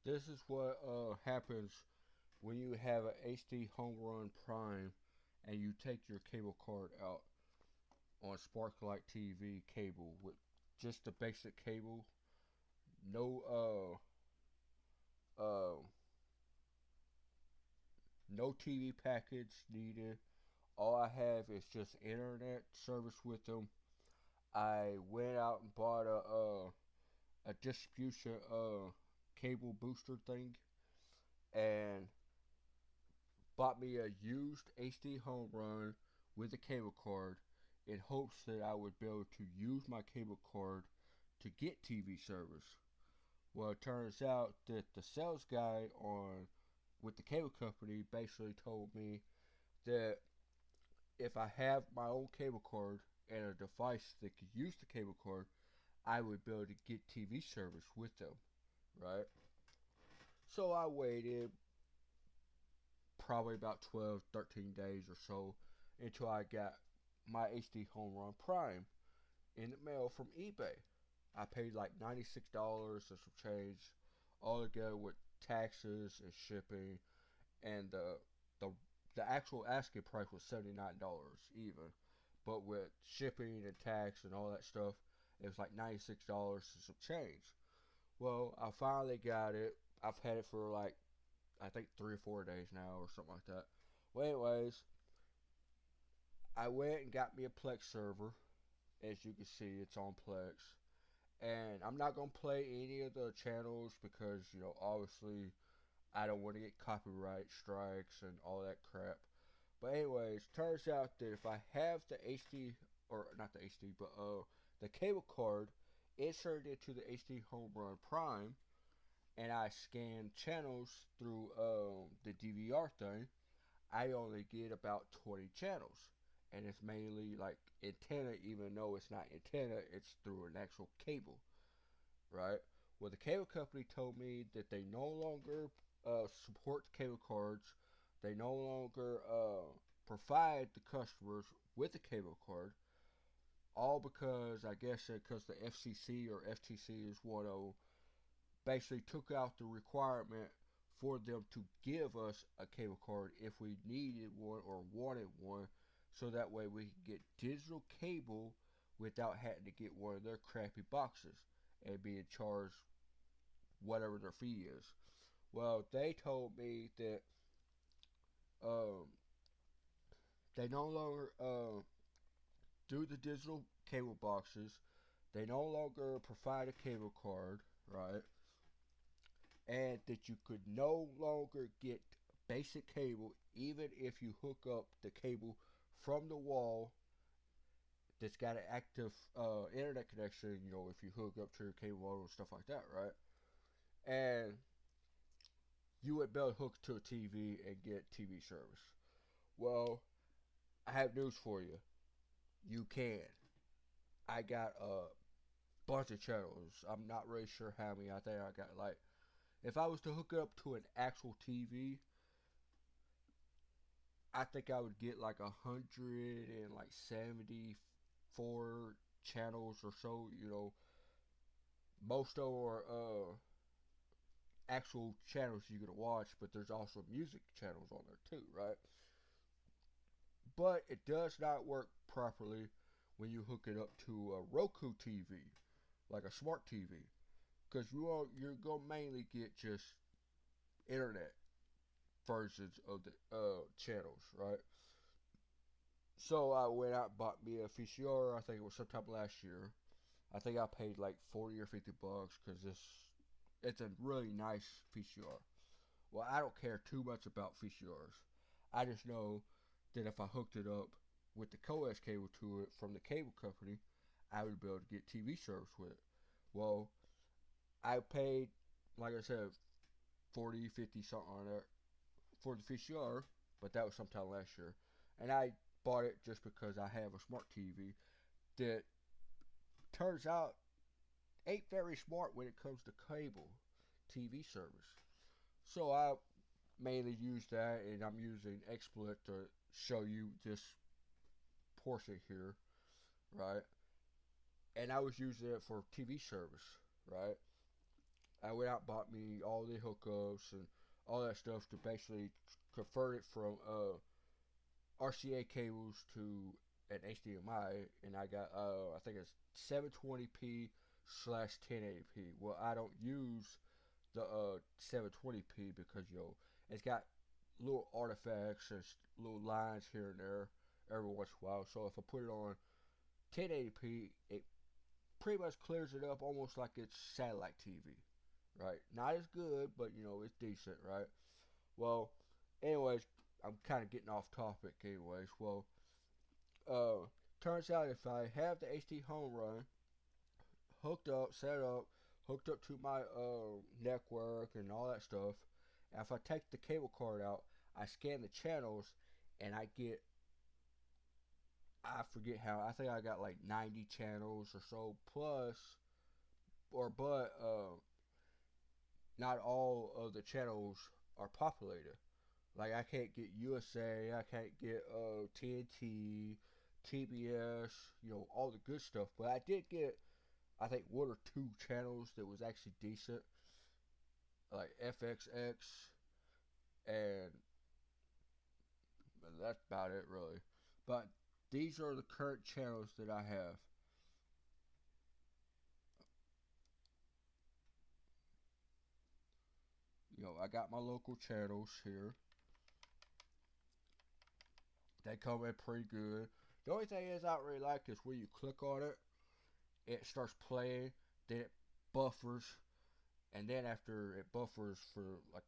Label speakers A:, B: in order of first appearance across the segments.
A: this is what happens when you have an HD Home Run Prime and you take your cable card out on Sparklight TV cable with just the basic cable, no no TV package needed. All I have is just internet service with them. I went out and bought a distribution cable booster thing and bought me a used HD home run with a cable card in hopes that I would be able to use my cable card to get TV service. Well, it turns out that the sales guy on with the cable company basically told me that if I have my own cable card and a device that could use the cable card, I would be able to get TV service with them, right? So I waited probably about 12, 13 days or so until I got my HD Home Run Prime in the mail from eBay. I paid like $96 and some change all together with taxes and shipping, and the the actual asking price was $79 even, but with shipping and tax and all that stuff, it was like $96 and some change. Well, I finally got it. I've had it for like I think 3 or 4 days now or something like that. Well, anyways, I went and got me a Plex server. As you can see, it's on Plex, and I'm not gonna play any of the channels because obviously I don't want to get copyright strikes and all that crap. But anyways, turns out that if I have the HD or not the HD, but the cable card inserted into the HD Home Run Prime, and I scan channels through the DVR thing, I only get about 20 channels. And it's mainly like antenna, even though it's not antenna, it's through an actual cable, right? Well, the cable company told me that they no longer support cable cards. They no longer provide the customers with a cable card. All because I guess because the FCC or FTC is one of basically took out the requirement for them to give us a cable card if we needed one or wanted one, so that way we could get digital cable without having to get one of their crappy boxes and being charged whatever their fee is. Well, they told me that um, they no longer do the digital cable boxes. They no longer provide a cable card, right? And that you could no longer get basic cable even if you hook up the cable from the wall that's got an active internet connection, if you hook up to your cable modem and stuff like that, right? And you would be able to hook to a TV and get TV service. Well, I have news for you. You can. I got a bunch of channels. I'm not really sure how many. I think I got like, if I was to hook it up to an actual TV, I think I would get like 174 channels or so. Most of them are actual channels you can watch, but there's also music channels on there too, right? But it does not work properly when you hook it up to a Roku TV, like a smart TV, because you're gonna mainly get just internet versions of the channels, right? So I went out and bought me a VCR. I think it was sometime last year. I think I paid like 40 or $50 because it's a really nice VCR. Well, I don't care too much about VCRs. I just know that if I hooked it up with the coax cable to it from the cable company, I would be able to get TV service with it. Well, I paid, like I said, 40, 50 something on it for the VCR, but that was sometime last year. And I bought it just because I have a smart TV that turns out ain't very smart when it comes to cable TV service. So I mainly use that, and I'm using XSplit to show you this portion here, right? And I was using it for TV service, right? I went out and bought me all the hookups and all that stuff to basically convert it from RCA cables to an HDMI, and I got I think it's 720p slash 1080p. Well, I don't use the 720p because it's got little artifacts and little lines here and there every once in a while. So if I put it on 1080p, it pretty much clears it up almost like it's satellite TV, right? Not as good, but it's decent, right? Well, anyways, I'm kind of getting off topic, anyways. Well, uh, turns out if I have the HD home run hooked up, set up, hooked up to my network and all that stuff, and if I take the cable card out, I scan the channels, and I get, I forget how, I think I got like 90 channels or so plus, but not all of the channels are populated. Like I can't get USA, I can't get TNT, TBS, all the good stuff. But I did get, I think, one or two channels that was actually decent, like FXX, and that's about it really. But these are the current channels that I have. I got my local channels here. They come in pretty good. The only thing is I don't really like is when you click on it, it starts playing, then it buffers, and then after it buffers for like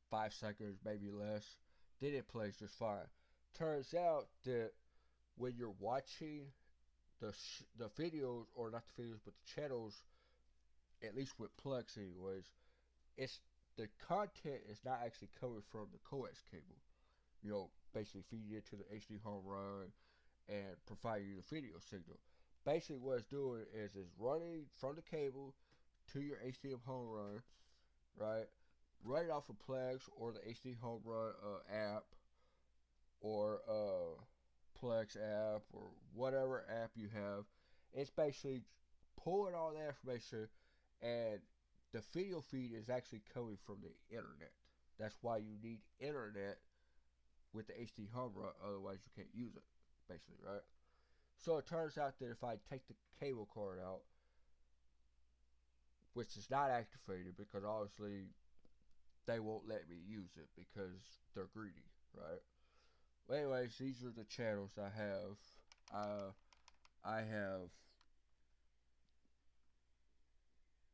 A: 5 seconds, maybe less, then it plays just fine. Turns out that when you're watching the videos, or not the videos, but the channels, at least with Plex, anyways, it's the content is not actually coming from the coax cable. Basically feeding it to the HD home run and providing you the video signal. Basically, what it's doing is it's running from the cable to your HDM home run, right? Running off of Plex or the HD home run app, or Plex app, or whatever app you have. It's basically pulling all that information, and the video feed is actually coming from the internet. That's why you need internet with the HD home run, otherwise you can't use it, basically, right? So it turns out that if I take the cable card out, which is not activated because obviously they won't let me use it because they're greedy, right? Well, anyways, these are the channels I have. I have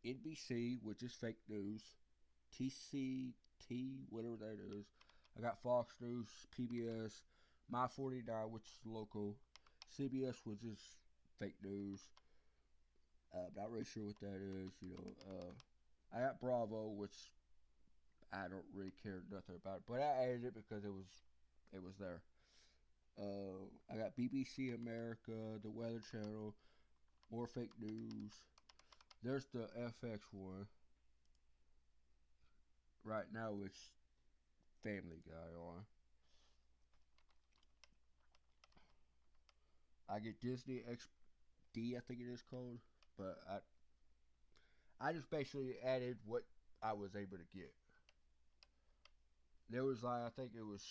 A: NBC, which is fake news, TCT, whatever that is. I got Fox News, PBS, My 49, which is local, CBS, which is fake news. Not really sure what that is. I got Bravo, which I don't really care nothing about it, but I added it because it was there. I got BBC America, the Weather Channel, more fake news. There's the FX one. Right now it's Family Guy on. I get Disney XD, I think it is called, but I just basically added what I was able to get. There was like, I think it was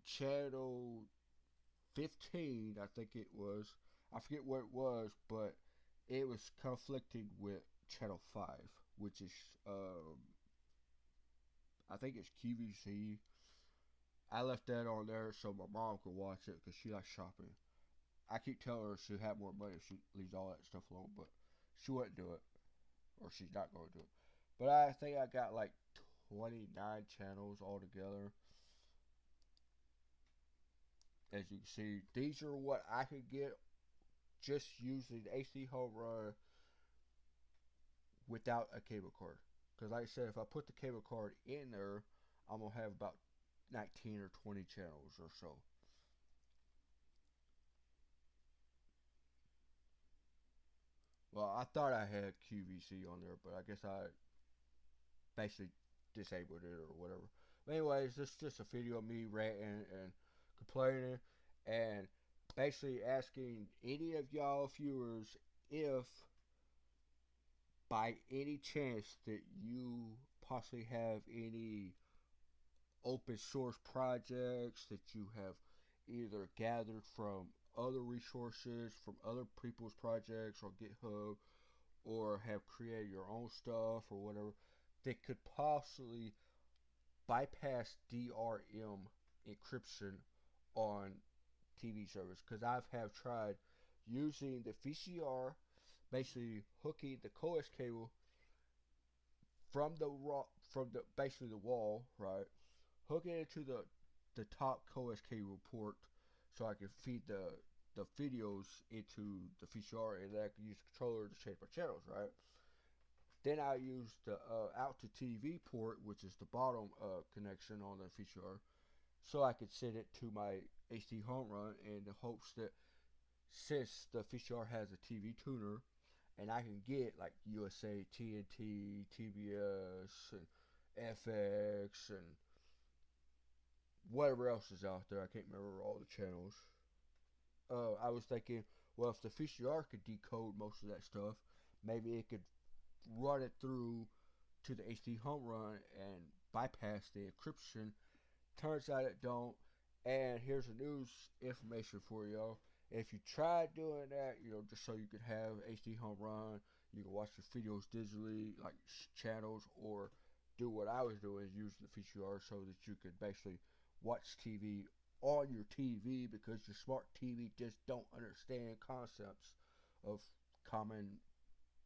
A: channel 15, I think it was. I forget what it was, but it was conflicting with channel 5, which is I think it's QVC. I left that on there so my mom could watch it because she likes shopping. I keep telling her she'll have more money if she leaves all that stuff alone, but she wouldn't do it, or she's not going to do it. But I think I got like 29 channels altogether. As you can see, these are what I could get just using HD Home Run without a cable card. Because like I said, if I put the cable card in there, I'm going to have about 19 or 20 channels or so. Well, I thought I had QVC on there, but I guess I basically disabled it or whatever. But anyways, this is just a video of me ranting and complaining, and basically asking any of y'all viewers if by any chance that you possibly have any open source projects that you have either gathered from other resources, from other people's projects or GitHub, or have created your own stuff or whatever that could possibly bypass DRM encryption on TV service? Because I've have tried using the VCR, basically hooking the coax cable from the from the basically the wall, right? Hooking it to the top coax cable port so I can feed the videos into the VCR, and then I can use the controller to change my channels, right? Then I use the out to TV port, which is the bottom connection on the VCR, so I could send it to my HD home run in the hopes that since the VCR has a TV tuner, and I can get like USA, TNT, TBS, and FX, and whatever else is out there. I can't remember all the channels. I was thinking, well, if the VCR could decode most of that stuff, maybe it could run it through to the HD home run and bypass the encryption. Turns out it don't. And here's the news information for y'all. If you try doing that, just so you could have HD home run, you can watch the videos digitally, like channels, or do what I was doing, using the VCR so that you could basically watch TV on your TV, because your smart TV just don't understand concepts of common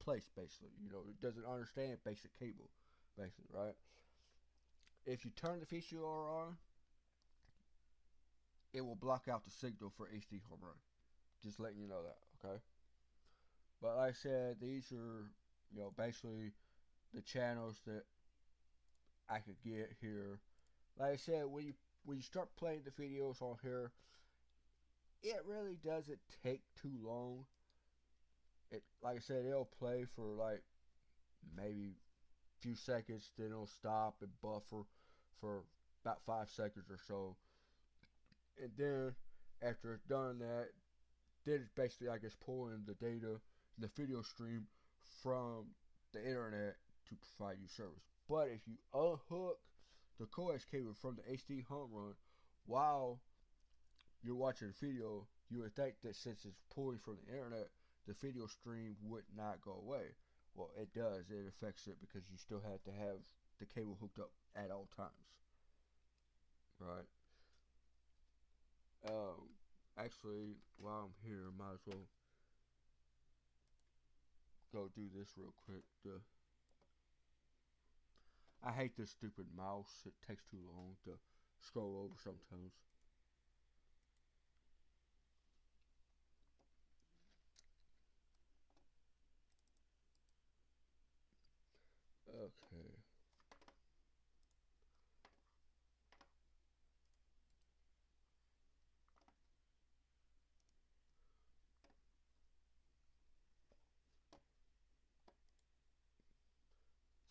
A: place, basically. It doesn't understand basic cable, basically, right? If you turn the VCR on, it will block out the signal for HD home run. Just letting you know that, okay? But like I said, these are, basically the channels that I could get here. Like I said, when you start playing the videos on here, it really doesn't take too long. It, like I said, it'll play for like maybe a few seconds, then it'll stop and buffer for about 5 seconds or so, and then after it's done that, then it's basically, I guess, pulling the data, the video stream from the internet to provide you service. But if you unhook the coax cable from the HD home run while you're watching the video, you would think that since it's pulling from the internet, the video stream would not go away. Well, it does. It affects it because you still have to have the cable hooked up at all times, right? Actually, while I'm here, might as well go do this real quick. I hate this stupid mouse. It takes too long to scroll over sometimes. Okay.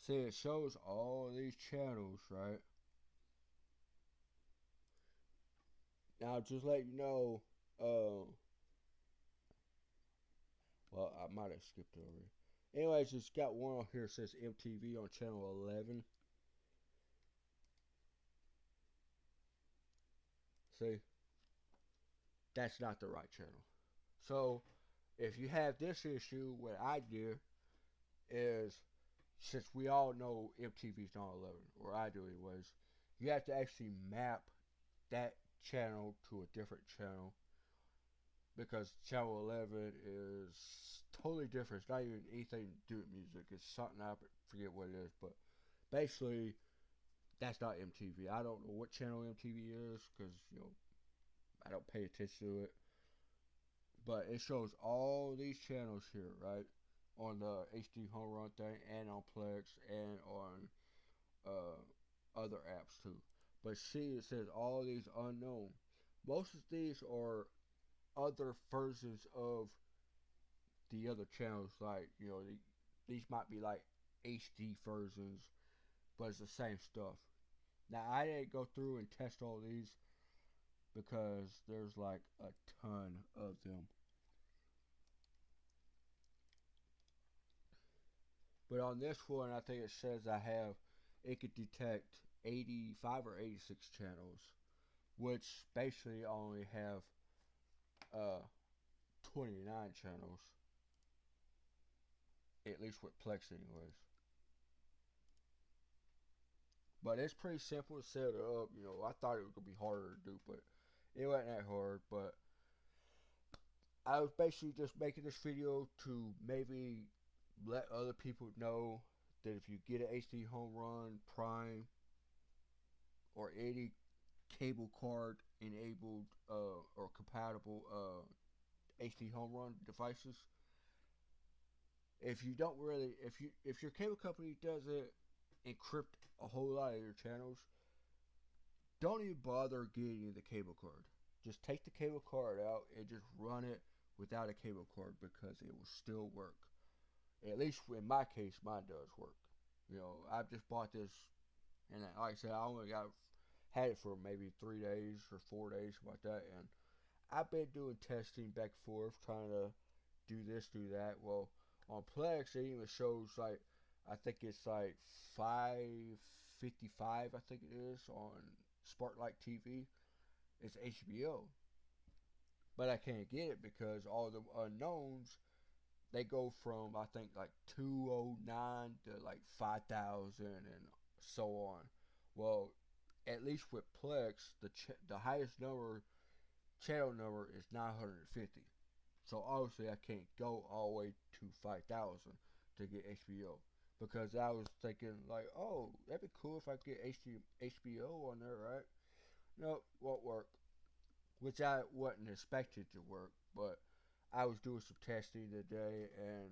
A: See, it shows all these channels, right? Now, just let you know, well, I might have skipped over it. Anyways, it's got one on here that says MTV on channel 11. See, that's not the right channel. So, if you have this issue, what I do is, since we all know MTV's not 11, or I do anyways, you have to actually map that channel to a different channel, because channel 11 is totally different. It's not even anything to do with music. It's something, I forget what it is, but basically that's not MTV. I don't know what channel MTV is because I don't pay attention to it. But it shows all these channels here, right? On the HD home run thing, and on Plex, and on other apps too. But see, it says all these unknown. Most of these are other versions of the other channels. Like, these might be like HD versions, but it's the same stuff. Now, I didn't go through and test all these because there's like a ton of them. But on this one, I think it says it could detect 85 or 86 channels, which basically only have uh, 29 channels, at least with Plex, anyways. But it's pretty simple to set it up. I thought it was gonna be harder to do, but it wasn't that hard. But I was basically just making this video to maybe let other people know that if you get an HD Home Run Prime or any cable card enabled or compatible HD Home Run devices, if you don't really, if your cable company doesn't encrypt a whole lot of your channels, don't even bother getting the cable card. Just take the cable card out and just run it without a cable card because it will still work. At least in my case, mine does work. I've just bought this, and like I said, I only had it for maybe 3 days or 4 days, something like that, and I've been doing testing back and forth, trying to do this, do that. Well, on Plex, it even shows like I think it's like 555. I think it is on Sparklight TV. It's HBO, but I can't get it because all the unknowns they go from I think like 209 to like 5,000 and so on. Well, at least with Plex, the highest channel number is 950. So obviously I can't go all the way to 5,000 to get HBO because I was thinking like, oh, that'd be cool if I get HBO on there, right? No, won't work. Which I wasn't expected to work, but I was doing some testing today, and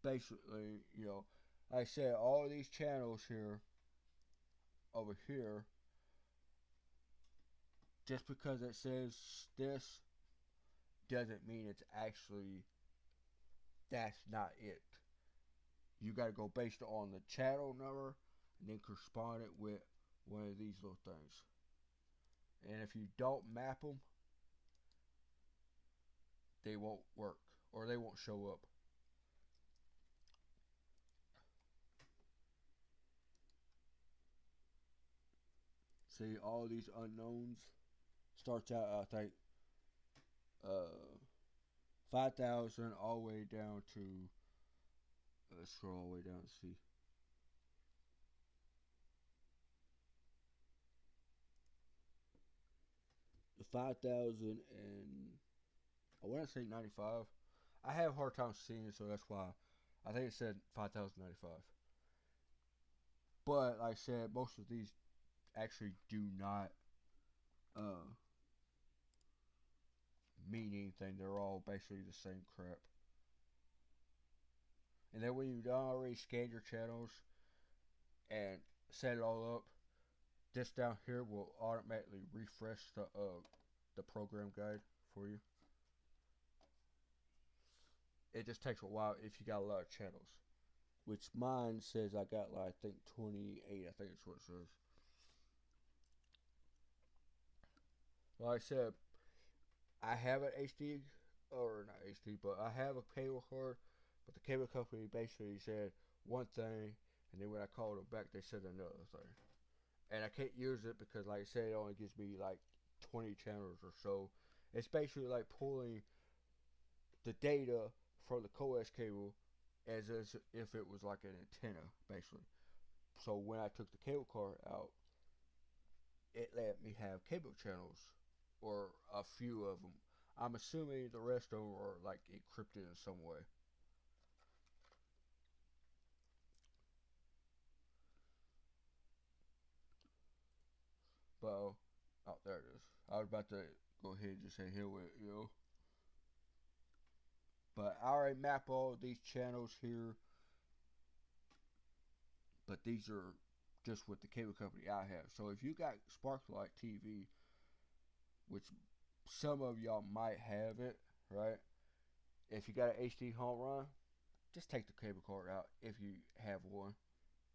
A: basically, like I said, all of these channels here, over here, just because it says this doesn't mean it's actually that's not it. You got to go based on the channel number and then correspond it with one of these little things. And if you don't map them, they won't work or they won't show up. See, all these unknowns starts out, I think, uh, 5,000 all the way down to, let's scroll all the way down to see. The 5,000 and I want to say 95. I have a hard time seeing it, so that's why I think it said 5,095. But like I said, most of these actually do not uh, mean anything. They're all basically the same crap. And then when you already scan your channels and set it all up, this down here will automatically refresh the program guide for you. It just takes a while if you got a lot of channels. Which mine says I got like I think 28. I think that's what it says. Like I said, I have an HD or not HD, but I have a cable card. But the cable company basically said one thing, and then when I called them back, they said another thing. And I can't use it because, like I said, it only gives me like 20 channels or so. It's basically like pulling the data from the coax cable as if it was like an antenna, basically. So when I took the cable card out, it let me have cable channels, or a few of them. I'm assuming the rest of them are like encrypted in some way. But oh, there it is. I was about to go ahead and just say here with. But I already map all these channels here. But these are just with the cable company I have. So if you got Sparklight TV, which some of y'all might have it, right? If you got an HD home run, just take the cable card out if you have one.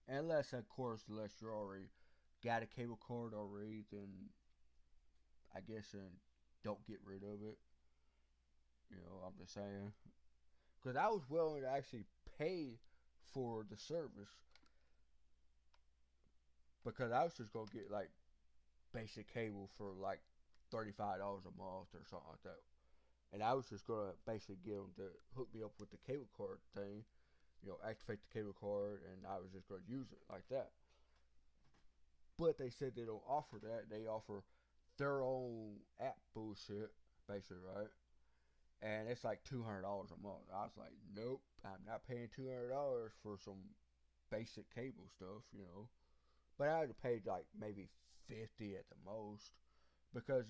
A: Unless, of course, unless you already got a cable card already, then I guess don't get rid of it. I'm just saying. because I was willing to actually pay for the service because I was just gonna get like basic cable for like $35 a month or something like that. And I was just gonna basically get them to hook me up with the cable card thing, activate the cable card, and I was just gonna use it like that. But they said they don't offer that. They offer their own app bullshit, basically, right? And it's like $200 a month. I was like, nope, I'm not paying $200 for some basic cable stuff. But I had to pay like maybe 50 at the most because